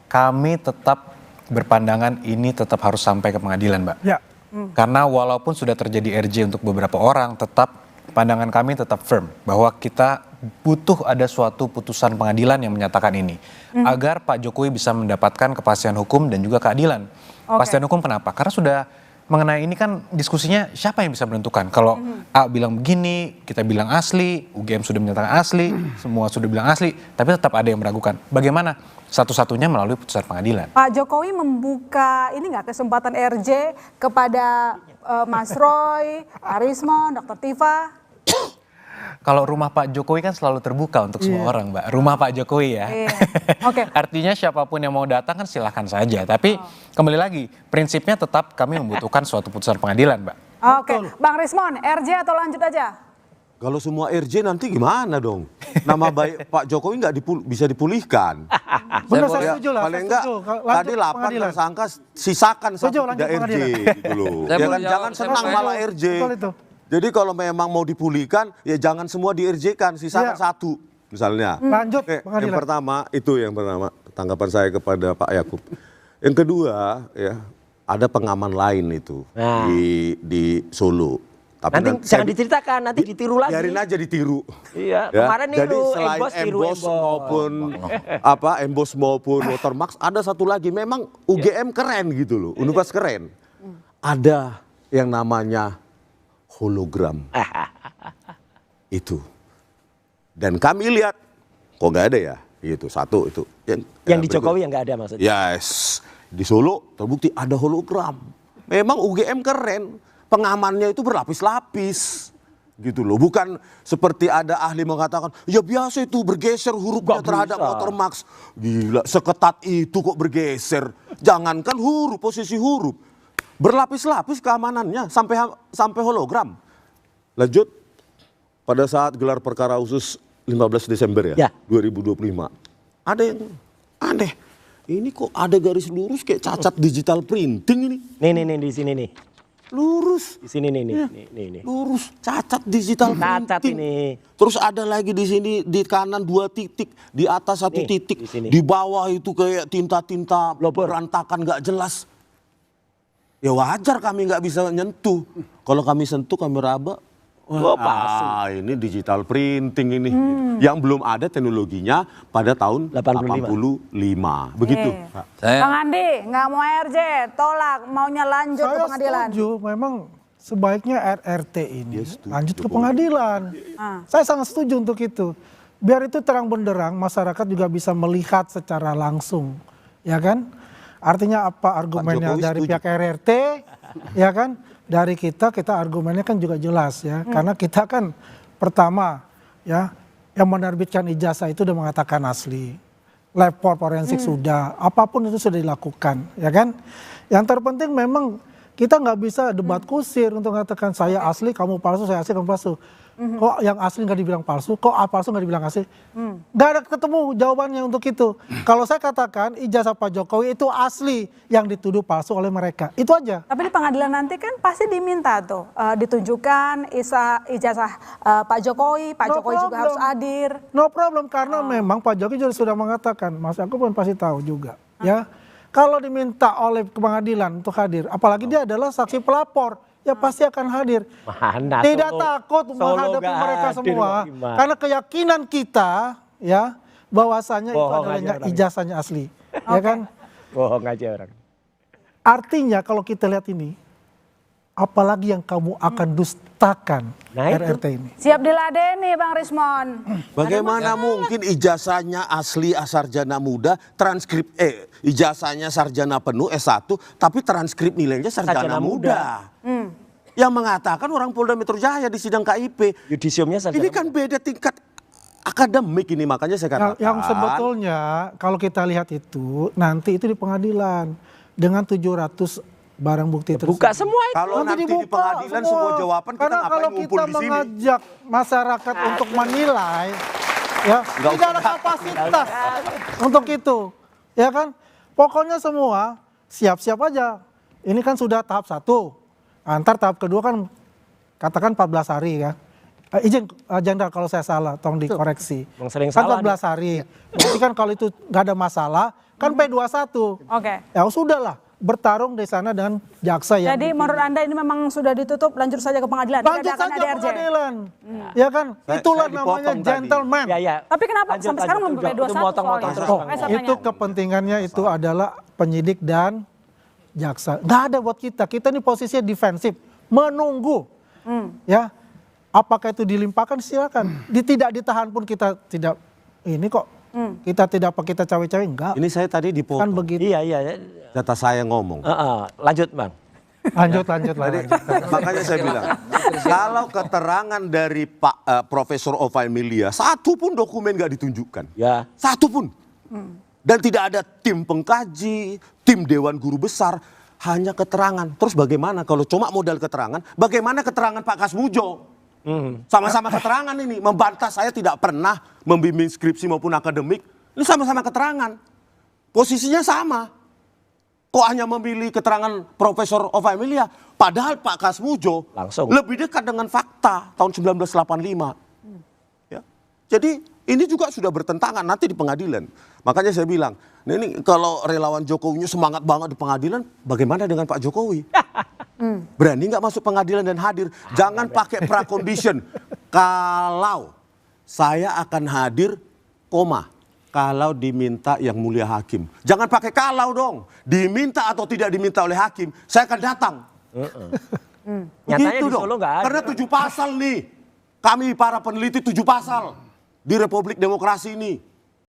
kami tetap berpandangan ini tetap harus sampai ke pengadilan, Mbak. Ya. Karena walaupun sudah terjadi RJ untuk beberapa orang, tetap pandangan kami tetap firm bahwa kita butuh ada suatu putusan pengadilan yang menyatakan ini. Agar Pak Jokowi bisa mendapatkan kepastian hukum dan juga keadilan. Kepastian hukum kenapa? Karena sudah mengenai ini kan diskusinya siapa yang bisa menentukan. Kalau A bilang begini, kita bilang asli, UGM sudah menyatakan asli, semua sudah bilang asli, tapi tetap ada yang meragukan. Bagaimana? Satu-satunya melalui putusan pengadilan. Pak Jokowi membuka ini nggak kesempatan RJ kepada Mas Roy, Arismon, Dr. Tifa? Kalau rumah Pak Jokowi kan selalu terbuka untuk semua orang, Mbak. Rumah Pak Jokowi ya. Oke. Artinya siapapun yang mau datang kan silahkan saja. Tapi kembali lagi, prinsipnya tetap kami membutuhkan suatu putusan pengadilan, Mbak. Oke, Bang Rismon, RJ atau lanjut aja? Kalau semua RJ nanti gimana dong? Nama baik Pak Jokowi nggak bisa dipulihkan. Benar, saya setuju lah. Paling enggak tadi 8 tersangka sisakan satu tidak RJ gitu loh. Ya kan, jangan senang malah RJ. Jadi kalau memang mau dipulihkan ya jangan semua di RJ-kan, sisakan satu misalnya. Lanjut yang pertama tanggapan saya kepada Pak Yakub. Yang kedua ya ada pengaman lain itu di Solo. Tapi nanti jangan diceritakan, nanti ditiru lagi. Biarin aja ditiru. Iya, ya. kemarin Jadi niru, selain Embos maupun Embos maupun Watermax, ada satu lagi memang UGM keren gitu loh, Universitas keren. Ada yang namanya hologram. Itu. Dan kami lihat kok nggak ada ya? Itu satu itu. Yang di Jokowi yang nggak ada maksudnya. Yes, di Solo terbukti ada hologram. Memang UGM keren. Pengamannya itu berlapis-lapis gitu loh, bukan seperti ada ahli mengatakan ya biasa itu bergeser hurufnya terhadap Watermax. Gila, seketat itu kok bergeser. Jangankan huruf, posisi huruf, berlapis-lapis keamanannya sampai hologram. Lanjut, pada saat gelar perkara khusus 15 Desember ya 2025 ada yang aneh. Ini kok ada garis lurus kayak cacat digital printing ini. Nih di sini nih. Lurus di sini nih. Lurus, cacat digital printing. Ini. Terus ada lagi di sini di kanan 2 titik, di atas 1 titik, di bawah itu kayak tinta-tinta berantakan nggak jelas. Ya wajar kami nggak bisa nyentuh. Kalau kami sentuh, kami raba, ini digital printing ini. Yang belum ada teknologinya pada tahun 85. Begitu. Bang Andi, nggak mau RJ, tolak, maunya lanjut ke pengadilan. Saya setuju, memang sebaiknya RRT ini lanjut ke pengadilan. Saya sangat setuju untuk itu. Biar itu terang benderang, masyarakat juga bisa melihat secara langsung. Ya kan? Artinya apa argumennya dari pihak RRT, ya kan? Dari kita argumennya kan juga jelas ya. Karena kita kan pertama ya yang menerbitkan ijazah itu udah mengatakan asli. Lab forensik sudah, apapun itu sudah dilakukan ya kan. Yang terpenting memang kita nggak bisa debat kusir untuk mengatakan saya asli, kamu palsu, saya asli, kamu palsu. Kok yang asli nggak dibilang palsu, kok palsu nggak dibilang asli. Nggak ada ketemu jawabannya untuk itu. Kalau saya katakan ijazah Pak Jokowi itu asli, yang dituduh palsu oleh mereka. Itu aja. Tapi di pengadilan nanti kan pasti diminta tuh ditunjukkan ijazah Pak Jokowi juga harus hadir. No problem, karena memang Pak Jokowi juga sudah mengatakan, Mas aku pun pasti tahu juga. Ya, kalau diminta oleh pengadilan untuk hadir, apalagi dia adalah saksi pelapor, ya pasti akan hadir. Mana tidak takut menghadapi mereka semua. Karena keyakinan kita ya bahwasanya itu adalah ijazahnya asli. Ya kan? Bohong aja orang. Artinya kalau kita lihat ini, apalagi yang kamu akan dustakan RRT ini. Siap diladeni Bang Rismon. Bagaimana mungkin ijazahnya asli sarjana muda, transkrip ijazahnya sarjana penuh S1, tapi transkrip nilainya sarjana muda. Yang mengatakan orang Polda Metro Jaya di sidang KIP. Yudisiumnya sarjana. Ini kan beda tingkat akademik ini, makanya saya katakan. Yang sebetulnya kalau kita lihat itu nanti itu di pengadilan dengan 700 barang bukti tersebut. Buka semua itu. Kalau nanti di pengadilan semua jawaban kita ngapain kalau ngumpul kita di sini? mengajak masyarakat untuk menilai, ya tidak ada kapasitas untuk itu, ya kan? Pokoknya semua siap-siap aja. Ini kan sudah tahap 1. Antar tahap kedua kan katakan 14 hari ya. Izin Jenderal kalau saya salah, tolong dikoreksi. Sering Kan salah 14 hari. Berarti kan kalau itu nggak ada masalah, kan P21. Oke. Ya sudahlah, bertarung di sana dengan jaksa yang Jadi menurut Anda ini memang sudah ditutup, lanjut saja ke pengadilan. lanjut Tidak akan saja ada RJ. pengadilan. Ya kan? Itulah saya namanya dipotong tadi. gentleman. Ya, ya. Tapi kenapa Lanjut, sampai sekarang lanjut. belum P21 Itu motong-motong soalnya? terus, Oh, Bang. Saya itu tanya. kepentingannya itu adalah penyidik dan jaksa. Nggak ada buat kita. Kita ini posisinya defensif, menunggu. Ya, apakah itu dilimpahkan silakan. Tidak ditahan pun kita tidak ini kok. Kita tidak apa kita cawe-cawe enggak. Ini saya tadi Kan dipotong. begitu. Iya, iya. Data saya ngomong. Lanjut, Bang. Lanjut. Makanya saya bilang, kalau keterangan dari Pak Profesor Ova Emilia, satu pun dokumen nggak ditunjukkan. Ya. Satu pun. Dan tidak ada tim pengkaji, tim Dewan Guru Besar, hanya keterangan. Terus bagaimana kalau cuma modal keterangan, bagaimana keterangan Pak Kasmujo? Sama-sama keterangan ini, membantah saya tidak pernah membimbing skripsi maupun akademik. Ini sama-sama keterangan. Posisinya sama. Kok hanya memilih keterangan Profesor Ova Emilia? Padahal Pak Kasmujo Langsung. lebih dekat dengan fakta tahun 1985. Ya. Jadi ini juga sudah bertentangan nanti di pengadilan. Makanya saya bilang, nah ini kalau relawan Jokowinya semangat banget di pengadilan, bagaimana dengan Pak Jokowi? Berani nggak masuk pengadilan dan hadir? Jangan pakai pracondition. Kalau saya akan hadir, koma. Kalau diminta yang mulia hakim. Jangan pakai kalau dong. Diminta atau tidak diminta oleh hakim, saya akan datang. Nyatanya Begitu di Solo nggak ada. Karena 7 pasal nih. Kami para peneliti 7 pasal di Republik Demokrasi ini.